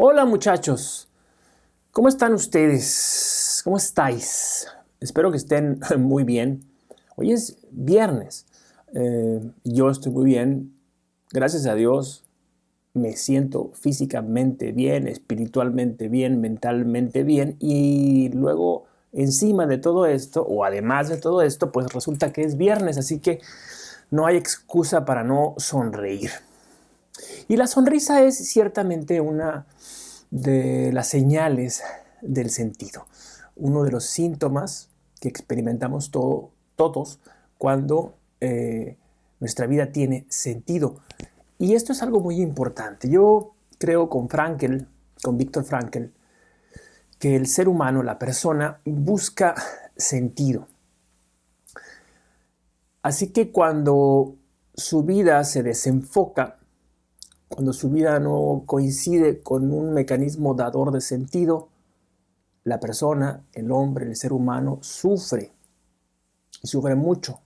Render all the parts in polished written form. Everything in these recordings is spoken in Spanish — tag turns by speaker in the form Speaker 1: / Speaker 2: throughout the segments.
Speaker 1: Hola muchachos, ¿cómo están ustedes? ¿Cómo estáis? Espero que estén muy bien. Hoy es viernes. Yo estoy muy bien, gracias a Dios. Me siento físicamente bien, espiritualmente bien, mentalmente bien. Y luego, encima de todo esto, o además de todo esto, pues resulta que es viernes, así que no hay excusa para no sonreír. Y la sonrisa es ciertamente una de las señales del sentido, uno de los síntomas que experimentamos todos cuando nuestra vida tiene sentido. Y esto es algo muy importante. Yo creo con Viktor Frankl, que el ser humano, la persona, busca sentido. Así que cuando su vida se desenfoca, cuando su vida no coincide con un mecanismo dador de sentido, la persona, el hombre, el ser humano, sufre y sufre mucho.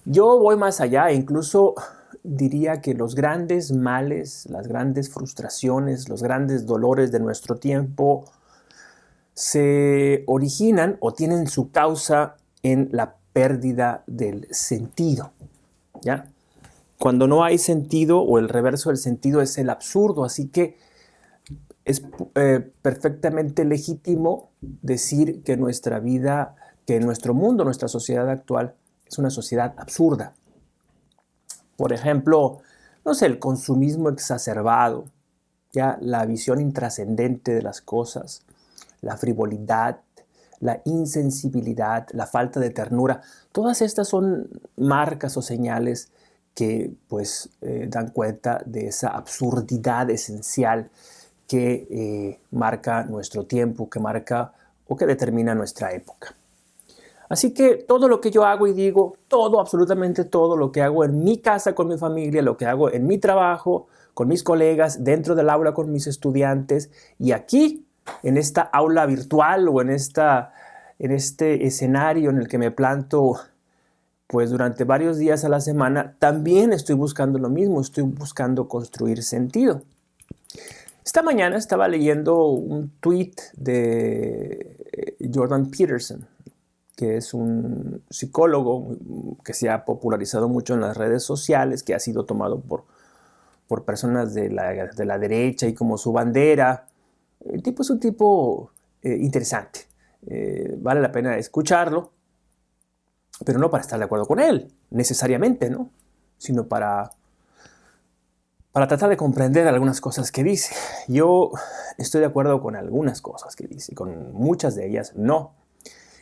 Speaker 1: Yo voy más allá e incluso diría que los grandes males, las grandes frustraciones, los grandes dolores de nuestro tiempo se originan o tienen su causa en la pérdida del sentido, ¿ya? Cuando no hay sentido o el reverso del sentido es el absurdo, así que es perfectamente legítimo decir que nuestra vida, que nuestro mundo, nuestra sociedad actual es una sociedad absurda. Por ejemplo, no sé, el consumismo exacerbado, ya la visión intrascendente de las cosas, la frivolidad, la insensibilidad, la falta de ternura, todas estas son marcas o señales que pues dan cuenta de esa absurdidad esencial que marca nuestro tiempo, que marca o que determina nuestra época. Así que todo lo que yo hago y digo, todo, absolutamente todo lo que hago en mi casa con mi familia, lo que hago en mi trabajo, con mis colegas, dentro del aula con mis estudiantes y aquí, en esta aula virtual o en este escenario en el que me planto pues durante varios días a la semana, también estoy buscando lo mismo, estoy buscando construir sentido. Esta mañana estaba leyendo un tweet de Jordan Peterson, que es un psicólogo que se ha popularizado mucho en las redes sociales, que ha sido tomado por personas de la derecha y como su bandera. El tipo es un tipo interesante. Vale la pena escucharlo, pero no para estar de acuerdo con él, necesariamente, ¿no? Sino para tratar de comprender algunas cosas que dice. Yo estoy de acuerdo con algunas cosas que dice, con muchas de ellas no.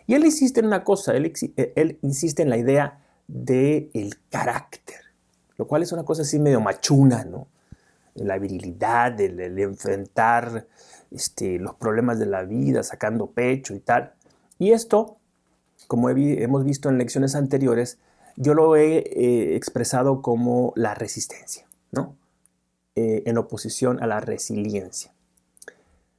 Speaker 1: Y él insiste en una cosa, él insiste en la idea del carácter, lo cual es una cosa así medio machuna, ¿no? La virilidad, el enfrentar los problemas de la vida, sacando pecho y tal. Y esto, como hemos visto en lecciones anteriores, yo lo he expresado como la resistencia, ¿no? En oposición a la resiliencia.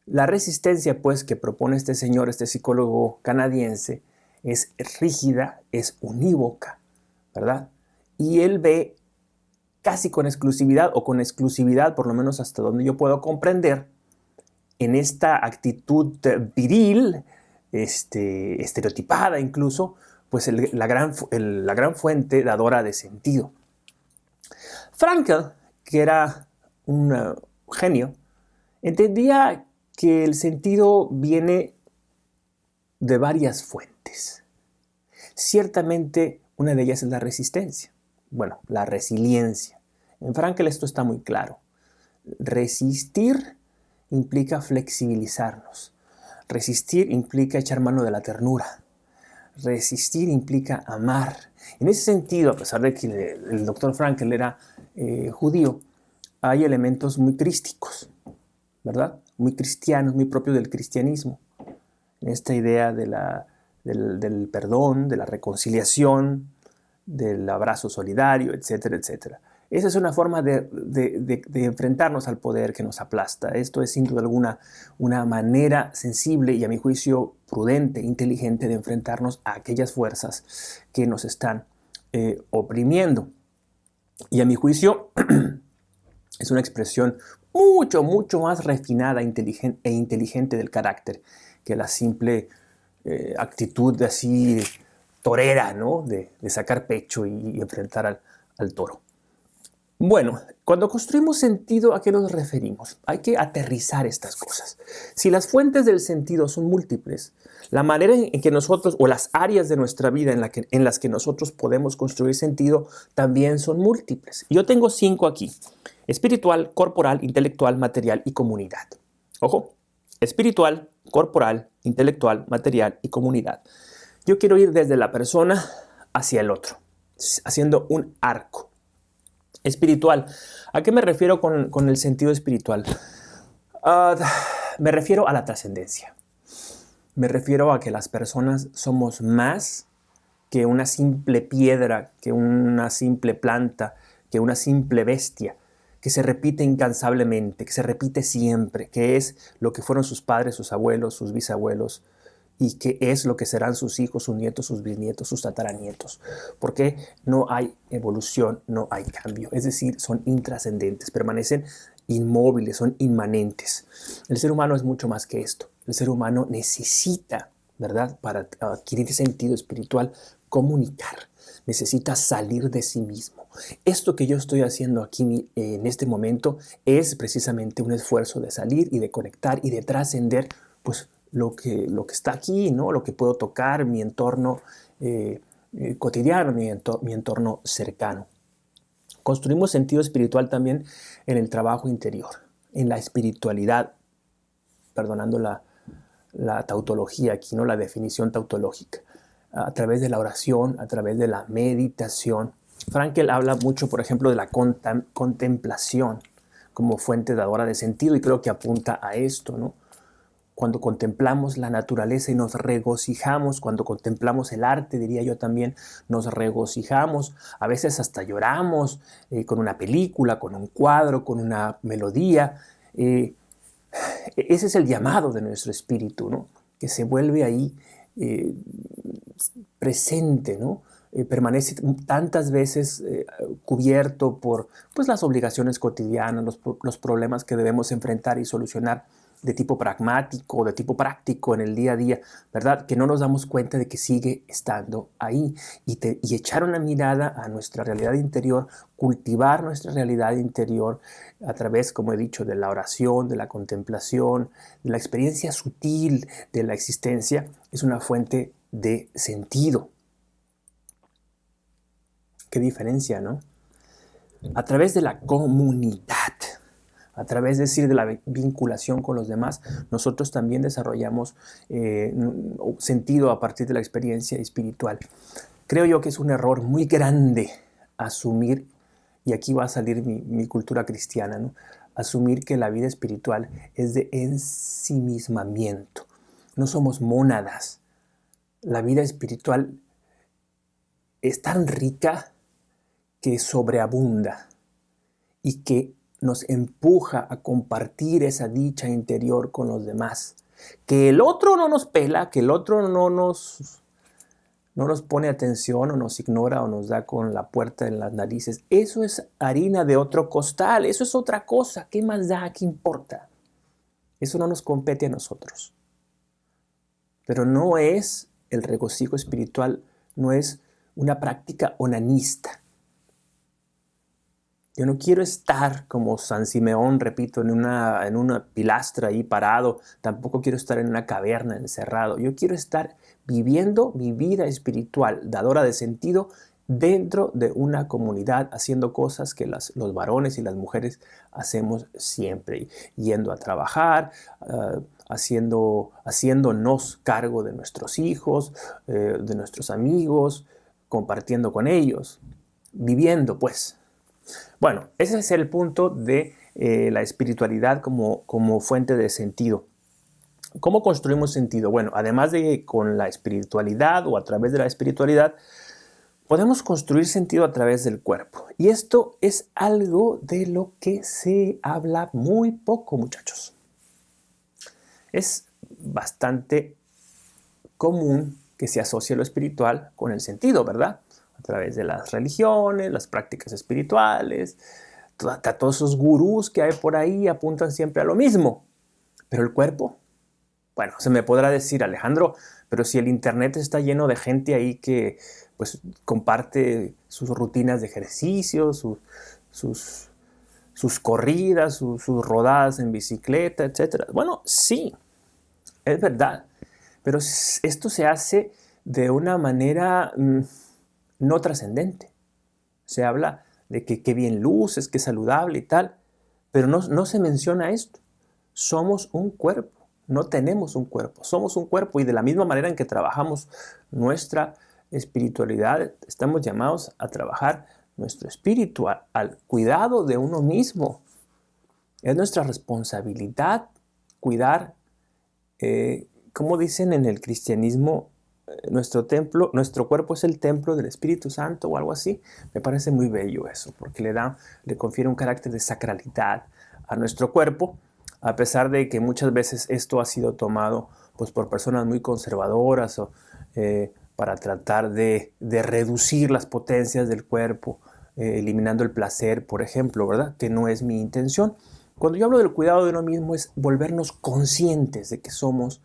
Speaker 1: La resistencia, pues, que propone este señor, este psicólogo canadiense, es rígida, es unívoca, ¿verdad? Y él ve casi con exclusividad, o con exclusividad, por lo menos hasta donde yo puedo comprender, en esta actitud viril, estereotipada incluso, pues la gran fuente dadora de sentido. Frankl, que era un genio, entendía que el sentido viene de varias fuentes. Ciertamente una de ellas es la resistencia, bueno, la resiliencia. En Frankl esto está muy claro. Resistir implica flexibilizarnos. Resistir implica echar mano de la ternura. Resistir implica amar. En ese sentido, a pesar de que el doctor Frankl era judío, hay elementos muy crísticos, ¿verdad? Muy cristianos, muy propios del cristianismo. En esta idea del perdón, de la reconciliación, del abrazo solidario, etcétera, etcétera. Esa es una forma de enfrentarnos al poder que nos aplasta. Esto es sin duda alguna una manera sensible y a mi juicio prudente, inteligente de enfrentarnos a aquellas fuerzas que nos están oprimiendo. Y a mi juicio es una expresión mucho, mucho más refinada e inteligente del carácter que la simple actitud así torera, ¿no? De sacar pecho y enfrentar al toro. Bueno, cuando construimos sentido, ¿a qué nos referimos? Hay que aterrizar estas cosas. Si las fuentes del sentido son múltiples, la manera en que nosotros, o las áreas de nuestra vida en las que nosotros podemos construir sentido, también son múltiples. Yo tengo 5 aquí: espiritual, corporal, intelectual, material y comunidad. Ojo, espiritual, corporal, intelectual, material y comunidad. Yo quiero ir desde la persona hacia el otro, haciendo un arco. Espiritual. ¿A qué me refiero con el sentido espiritual? Me refiero a la trascendencia. Me refiero a que las personas somos más que una simple piedra, que una simple planta, que una simple bestia, que se repite incansablemente, que se repite siempre, que es lo que fueron sus padres, sus abuelos, sus bisabuelos, y que es lo que serán sus hijos, sus nietos, sus bisnietos, sus tataranietos. Porque no hay evolución, no hay cambio. Es decir, son intrascendentes, permanecen inmóviles, son inmanentes. El ser humano es mucho más que esto. El ser humano necesita, ¿verdad?, para adquirir sentido espiritual, comunicar. Necesita salir de sí mismo. Esto que yo estoy haciendo aquí en este momento es precisamente un esfuerzo de salir y de conectar y de trascender, pues, lo que está aquí, ¿no? Lo que puedo tocar, mi entorno cotidiano, mi entorno cercano. Construimos sentido espiritual también en el trabajo interior, en la espiritualidad, perdonando la tautología aquí, ¿no? La definición tautológica, a través de la oración, a través de la meditación. Frankel habla mucho, por ejemplo, de la contemplación como fuente dadora de sentido, y creo que apunta a esto, ¿no? Cuando contemplamos la naturaleza y nos regocijamos, cuando contemplamos el arte, diría yo también, nos regocijamos, a veces hasta lloramos con una película, con un cuadro, con una melodía. Ese es el llamado de nuestro espíritu, ¿no? Que se vuelve ahí presente, ¿no? Permanece tantas veces cubierto por, pues, las obligaciones cotidianas, los problemas que debemos enfrentar y solucionar de tipo pragmático, de tipo práctico en el día a día, ¿verdad? Que no nos damos cuenta de que sigue estando ahí. Y echar una mirada a nuestra realidad interior, cultivar nuestra realidad interior a través, como he dicho, de la oración, de la contemplación, de la experiencia sutil de la existencia, es una fuente de sentido. Qué diferencia, ¿no? A través de la comunidad, a través, es decir, de la vinculación con los demás, nosotros también desarrollamos sentido a partir de la experiencia espiritual. Creo yo que es un error muy grande asumir, y aquí va a salir mi cultura cristiana, ¿no? Asumir que la vida espiritual es de ensimismamiento. No somos mónadas. La vida espiritual es tan rica que sobreabunda y que nos empuja a compartir esa dicha interior con los demás. Que el otro no nos pela, que el otro no nos pone atención o nos ignora o nos da con la puerta en las narices. Eso es harina de otro costal, eso es otra cosa. ¿Qué más da? ¿Qué importa? Eso no nos compete a nosotros. Pero no es el regocijo espiritual, no es una práctica onanista. Yo no quiero estar como San Simeón, repito, en una pilastra ahí parado. Tampoco quiero estar en una caverna encerrado. Yo quiero estar viviendo mi vida espiritual, dadora de sentido, dentro de una comunidad, haciendo cosas que los varones y las mujeres hacemos siempre. Yendo a trabajar, haciéndonos cargo de nuestros hijos, de nuestros amigos, compartiendo con ellos, viviendo, pues. Bueno, ese es el punto de la espiritualidad como fuente de sentido. ¿Cómo construimos sentido? Bueno, además de con la espiritualidad o a través de la espiritualidad, podemos construir sentido a través del cuerpo. Y esto es algo de lo que se habla muy poco, muchachos. Es bastante común que se asocie lo espiritual con el sentido, ¿verdad? A través de las religiones, las prácticas espirituales, todos esos gurús que hay por ahí apuntan siempre a lo mismo. Pero el cuerpo, bueno, se me podrá decir, Alejandro, pero si el internet está lleno de gente ahí que pues comparte sus rutinas de ejercicio, sus corridas, sus rodadas en bicicleta, etc. Bueno, sí, es verdad, pero esto se hace de una manera no trascendente. Se habla de que qué bien luces, qué saludable y tal, pero no se menciona esto. Somos un cuerpo, no tenemos un cuerpo, somos un cuerpo, y de la misma manera en que trabajamos nuestra espiritualidad, estamos llamados a trabajar nuestro espíritu, al cuidado de uno mismo. Es nuestra responsabilidad cuidar, como dicen en el cristianismo, nuestro cuerpo es el templo del Espíritu Santo o algo así. Me parece muy bello eso, porque le confiere un carácter de sacralidad a nuestro cuerpo, a pesar de que muchas veces esto ha sido tomado pues, por personas muy conservadoras o para tratar de reducir las potencias del cuerpo, eliminando el placer, por ejemplo, ¿verdad? Que no es mi intención. Cuando yo hablo del cuidado de uno mismo es volvernos conscientes de que somos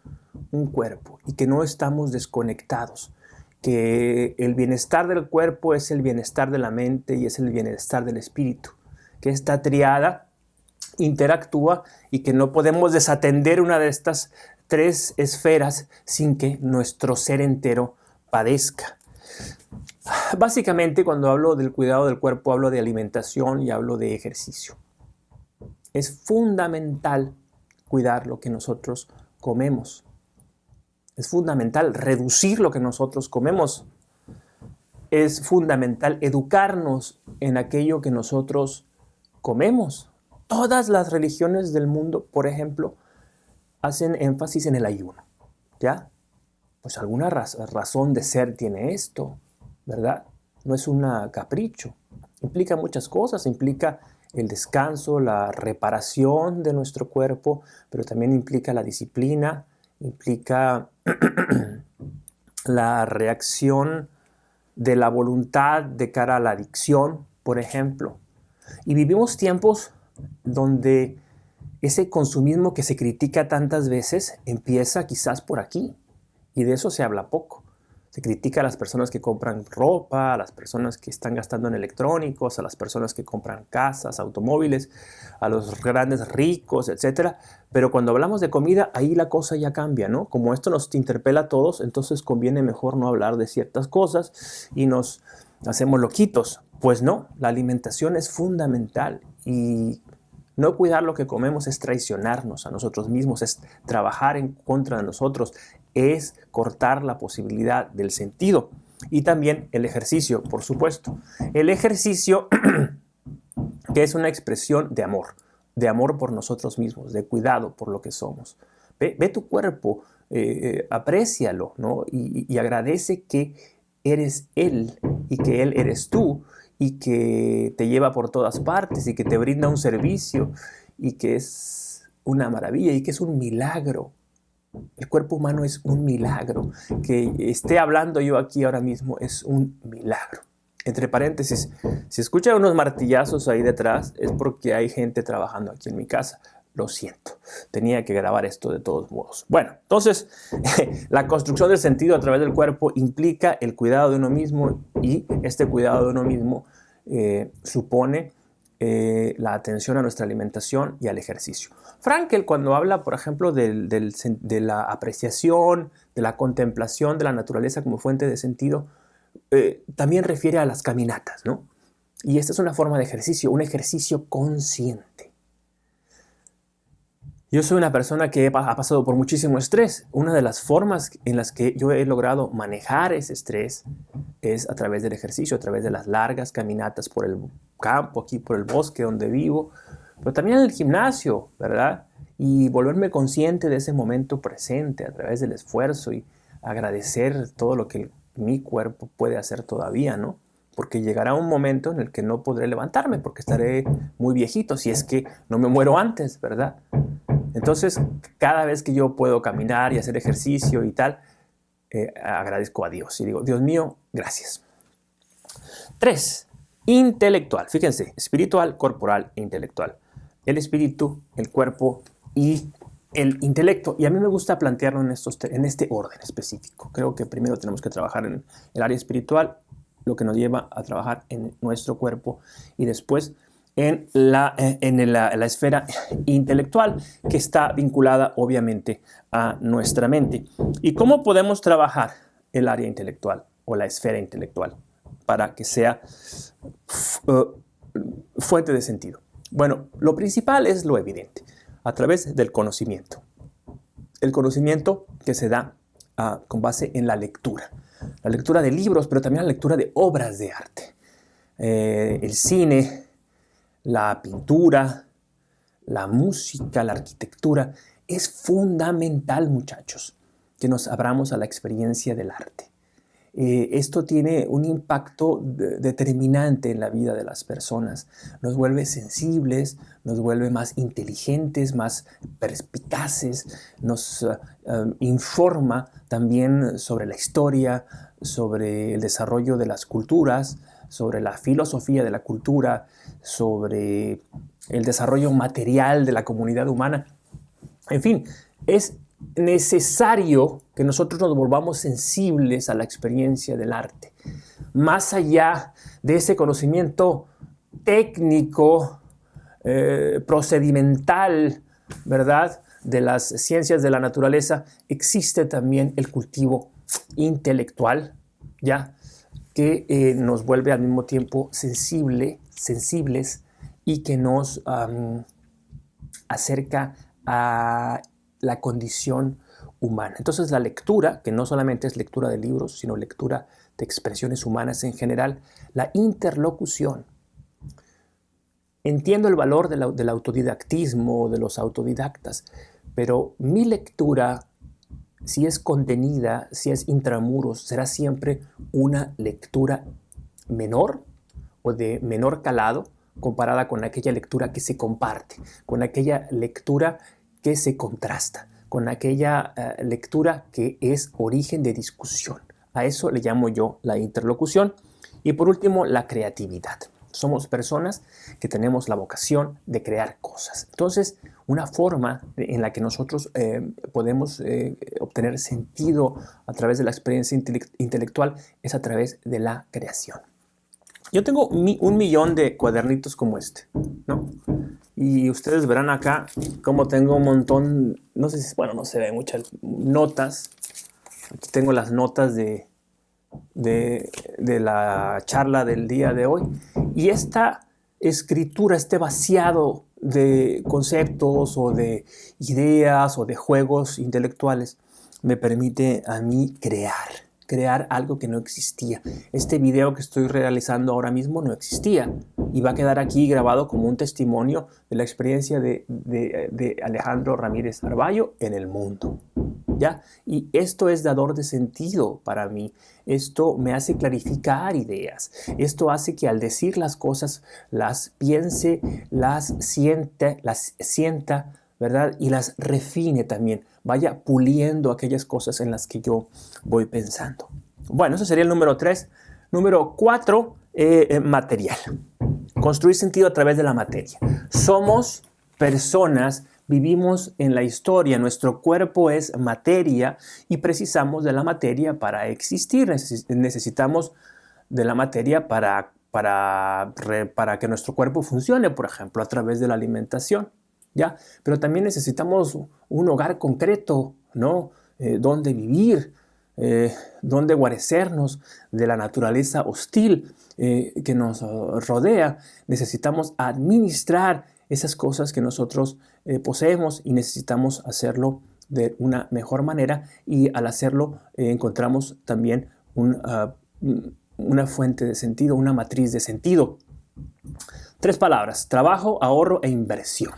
Speaker 1: un cuerpo y que no estamos desconectados, que el bienestar del cuerpo es el bienestar de la mente y es el bienestar del espíritu, que esta triada interactúa y que no podemos desatender una de estas tres esferas sin que nuestro ser entero padezca. Básicamente, cuando hablo del cuidado del cuerpo, hablo de alimentación y hablo de ejercicio. Es fundamental cuidar lo que nosotros comemos. Es fundamental reducir lo que nosotros comemos. Es fundamental educarnos en aquello que nosotros comemos. Todas las religiones del mundo, por ejemplo, hacen énfasis en el ayuno, ¿ya? Pues alguna razón de ser tiene esto, ¿verdad? No es un capricho. Implica muchas cosas, implica el descanso, la reparación de nuestro cuerpo, pero también implica la disciplina, implica la reacción de la voluntad de cara a la adicción, por ejemplo. Y vivimos tiempos donde ese consumismo que se critica tantas veces empieza quizás por aquí, y de eso se habla poco. Se critica a las personas que compran ropa, a las personas que están gastando en electrónicos, a las personas que compran casas, automóviles, a los grandes ricos, etc. Pero cuando hablamos de comida, ahí la cosa ya cambia, ¿no? Como esto nos interpela a todos, entonces conviene mejor no hablar de ciertas cosas y nos hacemos loquitos. Pues no, la alimentación es fundamental y no cuidar lo que comemos es traicionarnos a nosotros mismos, es trabajar en contra de nosotros, es cortar la posibilidad del sentido. Y también el ejercicio, por supuesto. El ejercicio que es una expresión de amor por nosotros mismos, de cuidado por lo que somos. Ve tu cuerpo, aprécialo, ¿no? Y agradece que eres Él y que Él eres tú, y que te lleva por todas partes y que te brinda un servicio y que es una maravilla y que es un milagro. El cuerpo humano es un milagro. Que esté hablando yo aquí ahora mismo es un milagro. Entre paréntesis, si escuchan unos martillazos ahí detrás es porque hay gente trabajando aquí en mi casa. Lo siento, tenía que grabar esto de todos modos. Bueno, entonces, la construcción del sentido a través del cuerpo implica el cuidado de uno mismo y este cuidado de uno mismo supone la atención a nuestra alimentación y al ejercicio. Frankel, cuando habla, por ejemplo, de la apreciación, de la contemplación de la naturaleza como fuente de sentido, también refiere a las caminatas, ¿no? Y esta es una forma de ejercicio, un ejercicio consciente. Yo soy una persona que ha pasado por muchísimo estrés. Una de las formas en las que yo he logrado manejar ese estrés es a través del ejercicio, a través de las largas caminatas por el campo, aquí por el bosque donde vivo, pero también en el gimnasio, ¿verdad? Y volverme consciente de ese momento presente a través del esfuerzo y agradecer todo lo que mi cuerpo puede hacer todavía, ¿no? Porque llegará un momento en el que no podré levantarme porque estaré muy viejito, si es que no me muero antes, ¿verdad? Entonces, cada vez que yo puedo caminar y hacer ejercicio y tal, agradezco a Dios y digo, Dios mío, gracias. 3. intelectual. Fíjense, espiritual, corporal e intelectual. El espíritu, el cuerpo y el intelecto. Y a mí me gusta plantearlo en este orden específico. Creo que primero tenemos que trabajar en el área espiritual, lo que nos lleva a trabajar en nuestro cuerpo, y después en la esfera intelectual, que está vinculada obviamente a nuestra mente. ¿Y cómo podemos trabajar el área intelectual o la esfera intelectual para que sea fuente de sentido? Bueno, lo principal es lo evidente, a través del conocimiento. El conocimiento que se da con base en la lectura de libros, pero también la lectura de obras de arte. El cine, la pintura, la música, la arquitectura. Es fundamental, muchachos, que nos abramos a la experiencia del arte. Esto tiene un impacto determinante en la vida de las personas. Nos vuelve sensibles, nos vuelve más inteligentes, más perspicaces, nos informa también sobre la historia, sobre el desarrollo de las culturas, sobre la filosofía de la cultura, sobre el desarrollo material de la comunidad humana. En fin, es necesario que nosotros nos volvamos sensibles a la experiencia del arte. Más allá de ese conocimiento técnico, procedimental, ¿verdad?, de las ciencias de la naturaleza, existe también el cultivo intelectual, ¿ya?, que nos vuelve al mismo tiempo sensibles y que nos acerca a la condición humana. Entonces la lectura, que no solamente es lectura de libros, sino lectura de expresiones humanas en general, la interlocución. Entiendo el valor del autodidactismo, de los autodidactas, pero mi lectura, si es contenida, si es intramuros, será siempre una lectura menor o de menor calado comparada con aquella lectura que se comparte, con aquella lectura que se contrasta, con aquella lectura que es origen de discusión. A eso le llamo yo la interlocución. Y por último, la creatividad. Somos personas que tenemos la vocación de crear cosas. Entonces, una forma en la que nosotros podemos obtener sentido a través de la experiencia intelectual es a través de la creación. Yo tengo 1.000.000 de cuadernitos como este, ¿no? Y ustedes verán acá cómo tengo un montón, no sé si, bueno, no se ven muchas notas. Aquí tengo las notas de la charla del día de hoy. Y esta escritura, este vaciado de conceptos o de ideas o de juegos intelectuales me permite a mí crear algo que no existía. Este video que estoy realizando ahora mismo no existía y va a quedar aquí grabado como un testimonio de la experiencia de Alejandro Ramírez Arballo en el mundo, ¿ya? Y esto es dador de sentido para mí. Esto me hace clarificar ideas. Esto hace que al decir las cosas las piense, las sienta, ¿verdad? Y las refine también. Vaya puliendo aquellas cosas en las que yo voy pensando. Bueno, ese sería el número 3. Número 4, material. Construir sentido a través de la materia. Somos personas, vivimos en la historia, nuestro cuerpo es materia y precisamos de la materia para existir. Necesitamos de la materia para que nuestro cuerpo funcione, por ejemplo, a través de la alimentación, ¿ya? Pero también necesitamos un hogar concreto, ¿no? Donde vivir, donde guarecernos de la naturaleza hostil que nos rodea. Necesitamos administrar esas cosas que nosotros poseemos y necesitamos hacerlo de una mejor manera, y al hacerlo encontramos también una fuente de sentido, una matriz de sentido. 3 palabras: trabajo, ahorro e inversión.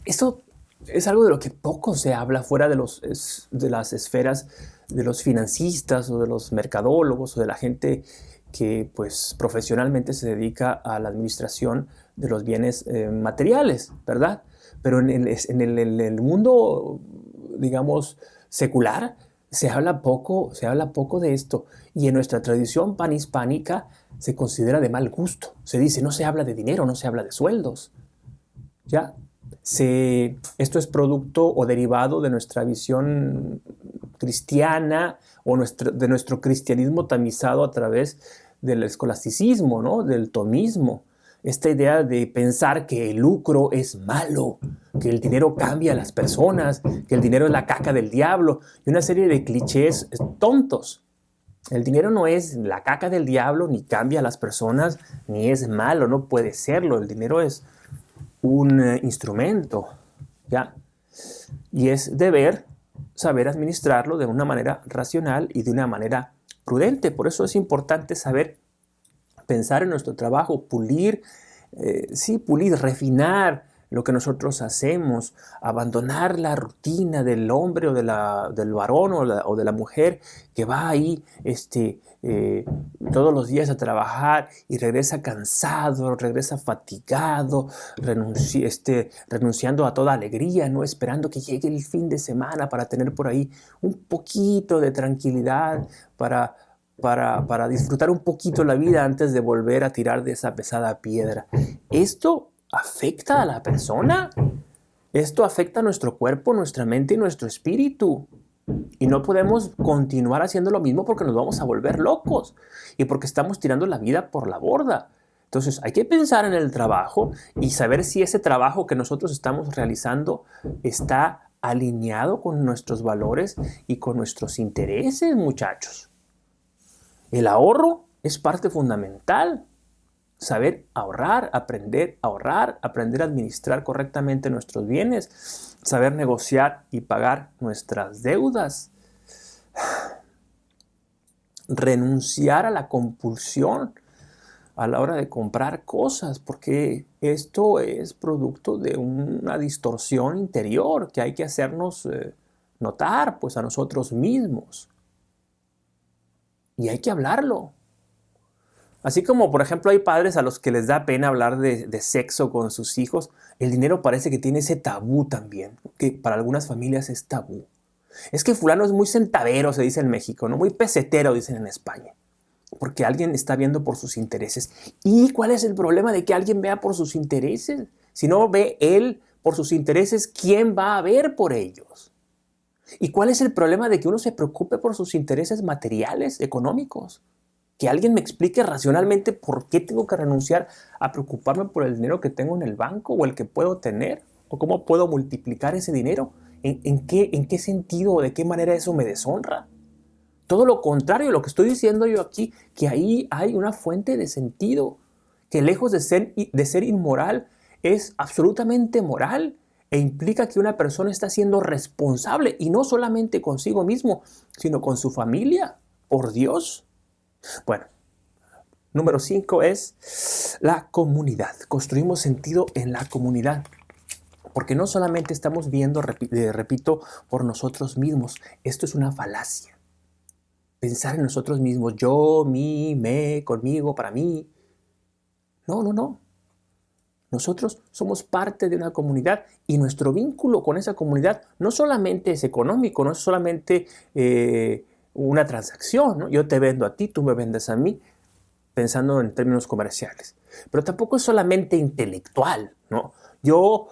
Speaker 1: Esto es algo de lo que poco se habla fuera de las esferas de los financistas o de los mercadólogos o de la gente que pues profesionalmente se dedica a la administración de los bienes materiales, ¿verdad? Pero en el mundo, digamos, secular, se habla poco de esto. Y en nuestra tradición panhispánica se considera de mal gusto. Se dice, no se habla de dinero, no se habla de sueldos. ¿Ya? Esto es producto o derivado de nuestra visión cristiana o de nuestro cristianismo tamizado a través del escolasticismo, ¿no? Del tomismo. Esta idea de pensar que el lucro es malo, que el dinero cambia a las personas, que el dinero es la caca del diablo y una serie de clichés tontos. El dinero no es la caca del diablo, ni cambia a las personas, ni es malo, no puede serlo. El dinero es un instrumento, ¿ya? Y es deber saber administrarlo de una manera racional y de una manera prudente. Por eso es importante saber pensar en nuestro trabajo, pulir, pulir, refinar lo que nosotros hacemos, abandonar la rutina del hombre o del varón o de la mujer que va ahí todos los días a trabajar y regresa cansado, regresa fatigado, renunciando a toda alegría, ¿no? Esperando que llegue el fin de semana para tener por ahí un poquito de tranquilidad, para disfrutar un poquito la vida antes de volver a tirar de esa pesada piedra. ¿Esto afecta a la persona? Esto afecta a nuestro cuerpo, nuestra mente y nuestro espíritu. Y no podemos continuar haciendo lo mismo porque nos vamos a volver locos y porque estamos tirando la vida por la borda. Entonces hay que pensar en el trabajo y saber si ese trabajo que nosotros estamos realizando está alineado con nuestros valores y con nuestros intereses, muchachos. El ahorro es parte fundamental. Saber ahorrar, aprender a administrar correctamente nuestros bienes, saber negociar y pagar nuestras deudas, renunciar a la compulsión a la hora de comprar cosas, porque esto es producto de una distorsión interior que hay que hacernos notar pues a nosotros mismos. Y hay que hablarlo. Así como, por ejemplo, hay padres a los que les da pena hablar de sexo con sus hijos, el dinero parece que tiene ese tabú también, que para algunas familias es tabú. Es que fulano es muy centavero, se dice en México, ¿no? Muy pesetero, dicen en España, porque alguien está viendo por sus intereses. ¿Y cuál es el problema de que alguien vea por sus intereses? Si no ve él por sus intereses, ¿quién va a ver por ellos? ¿Y cuál es el problema de que uno se preocupe por sus intereses materiales, económicos? Que alguien me explique racionalmente por qué tengo que renunciar a preocuparme por el dinero que tengo en el banco o el que puedo tener, o cómo puedo multiplicar ese dinero. ¿En qué sentido o de qué manera eso me deshonra? Todo lo contrario, lo que estoy diciendo yo aquí, que ahí hay una fuente de sentido, que lejos de ser inmoral, es absolutamente moral e implica que una persona está siendo responsable, y no solamente consigo mismo, sino con su familia, por Dios. Bueno, número 5 es la comunidad. Construimos sentido en la comunidad. Porque no solamente estamos viendo, repito, por nosotros mismos. Esto es una falacia. Pensar en nosotros mismos, yo, mí, me, conmigo, para mí. No, no, no. Nosotros somos parte de una comunidad y nuestro vínculo con esa comunidad no solamente es económico, no es solamente una transacción, ¿no? Yo te vendo a ti, tú me vendes a mí, pensando en términos comerciales. Pero tampoco es solamente intelectual, ¿no? Yo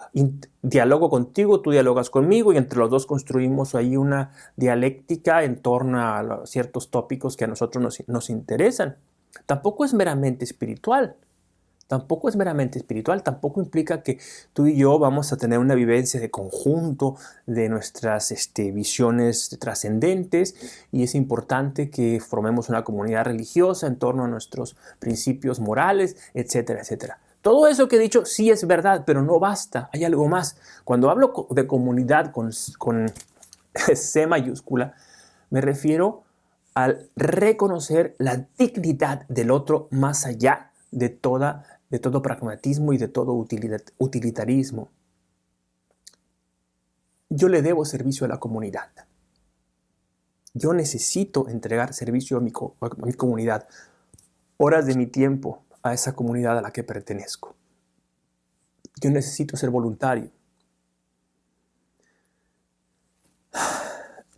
Speaker 1: dialogo contigo, tú dialogas conmigo y entre los dos construimos ahí una dialéctica en torno a ciertos tópicos que a nosotros nos interesan. Tampoco es meramente espiritual. Tampoco implica que tú y yo vamos a tener una vivencia de conjunto de nuestras visiones trascendentes, y es importante que formemos una comunidad religiosa en torno a nuestros principios morales, etcétera, etcétera. Todo eso que he dicho sí es verdad, pero no basta, hay algo más. Cuando hablo de comunidad con C mayúscula, me refiero al reconocer la dignidad del otro más allá de todo pragmatismo y de todo utilitarismo. Yo le debo servicio a la comunidad. Yo necesito entregar servicio a mi comunidad, horas de mi tiempo a esa comunidad a la que pertenezco. Yo necesito ser voluntario.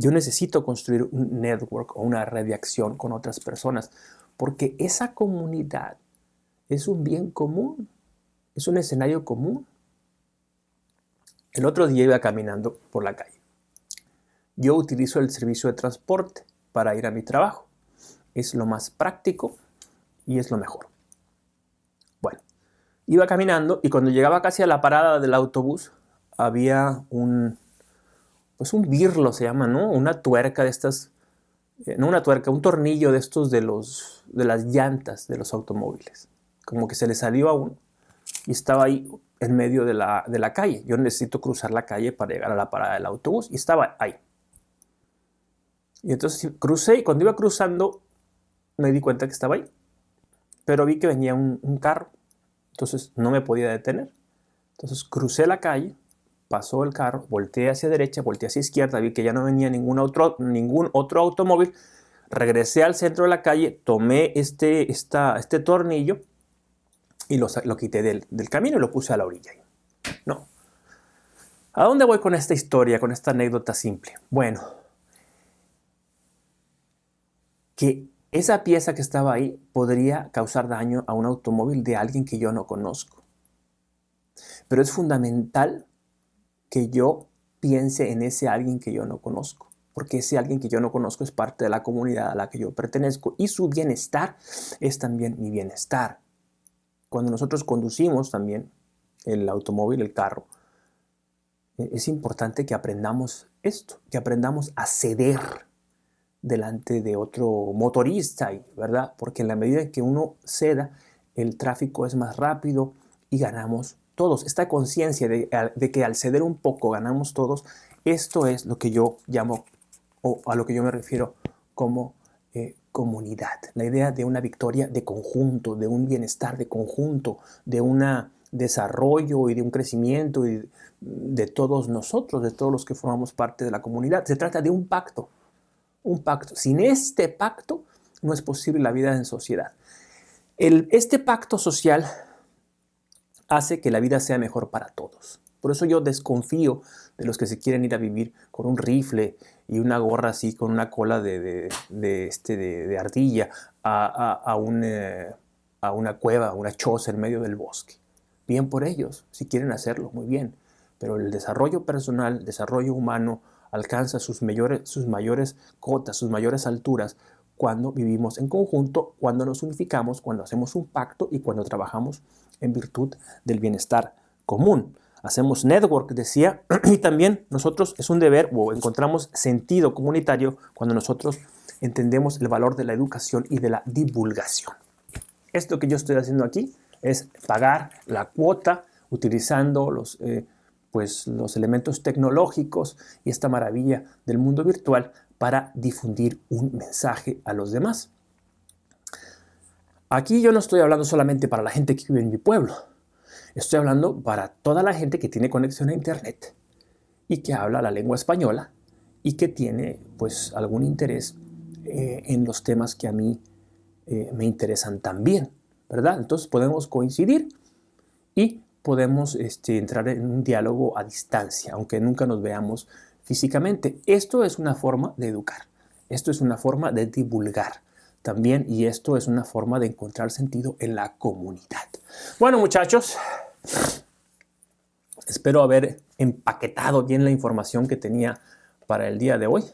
Speaker 1: Yo necesito construir un network o una red de acción con otras personas, porque esa comunidad es un bien común, es un escenario común. El otro día iba caminando por la calle. Yo utilizo el servicio de transporte para ir a mi trabajo. Es lo más práctico y es lo mejor. Bueno, iba caminando y cuando llegaba casi a la parada del autobús, había un birlo se llama, ¿no? Una tuerca de estas, no una tuerca, un tornillo de estos de las llantas de los automóviles. Como que se le salió a uno y estaba ahí en medio de la calle. Yo necesito cruzar la calle para llegar a la parada del autobús y estaba ahí. Y entonces crucé y cuando iba cruzando me di cuenta que estaba ahí. Pero vi que venía un carro. Entonces no me podía detener. Entonces crucé la calle, pasó el carro, volteé hacia derecha, volteé hacia izquierda, vi que ya no venía ningún otro automóvil. Regresé al centro de la calle, tomé este tornillo y lo quité del camino y lo puse a la orilla. No. ¿A dónde voy con esta historia, con esta anécdota simple? Bueno, que esa pieza que estaba ahí podría causar daño a un automóvil de alguien que yo no conozco. Pero es fundamental que yo piense en ese alguien que yo no conozco, porque ese alguien que yo no conozco es parte de la comunidad a la que yo pertenezco y su bienestar es también mi bienestar. Cuando nosotros conducimos también el automóvil, el carro, es importante que aprendamos esto, que aprendamos a ceder delante de otro motorista, ¿verdad? Porque en la medida en que uno ceda, el tráfico es más rápido y ganamos todos. Esta conciencia de que al ceder un poco ganamos todos, esto es lo que yo llamo, o a lo que yo me refiero como comunidad. La idea de una victoria de conjunto, de un bienestar de conjunto, de un desarrollo y de un crecimiento de todos nosotros, de todos los que formamos parte de la comunidad. Se trata de un pacto. Un pacto. Sin este pacto no es posible la vida en sociedad. Este pacto social hace que la vida sea mejor para todos. Por eso yo desconfío de los que se quieren ir a vivir con un rifle y una gorra así, con una cola de ardilla a una cueva, a una choza en medio del bosque. Bien por ellos, si quieren hacerlo, muy bien. Pero el desarrollo personal, el desarrollo humano, alcanza sus mayores cotas, sus mayores alturas cuando vivimos en conjunto, cuando nos unificamos, cuando hacemos un pacto y cuando trabajamos en virtud del bienestar común. Hacemos network, decía, y también nosotros es un deber o encontramos sentido comunitario cuando nosotros entendemos el valor de la educación y de la divulgación. Esto que yo estoy haciendo aquí es pagar la cuota utilizando los elementos tecnológicos y esta maravilla del mundo virtual para difundir un mensaje a los demás. Aquí yo no estoy hablando solamente para la gente que vive en mi pueblo. Estoy hablando para toda la gente que tiene conexión a internet y que habla la lengua española y que tiene pues algún interés en los temas que a mí me interesan también, ¿verdad? Entonces podemos coincidir y podemos entrar en un diálogo a distancia, aunque nunca nos veamos físicamente. Esto es una forma de educar, esto es una forma de divulgar también, y esto es una forma de encontrar sentido en la comunidad. Bueno, muchachos, espero haber empaquetado bien la información que tenía para el día de hoy.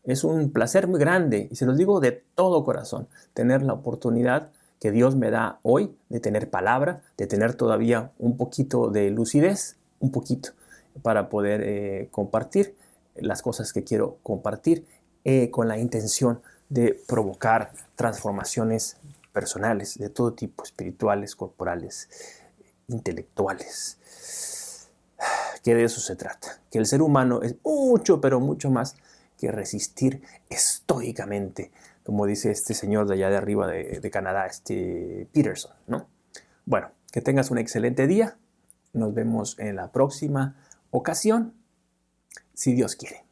Speaker 1: Es un placer muy grande, y se los digo de todo corazón, tener la oportunidad que Dios me da hoy de tener palabra, de tener todavía un poquito de lucidez, un poquito, para poder compartir las cosas que quiero compartir con la intención de provocar transformaciones personales de todo tipo, espirituales, corporales, intelectuales. Que de eso se trata, que el ser humano es mucho, pero mucho más que resistir estoicamente, como dice este señor de allá de arriba de Canadá, Peterson, ¿no? Bueno, que tengas un excelente día. Nos vemos en la próxima ocasión, si Dios quiere.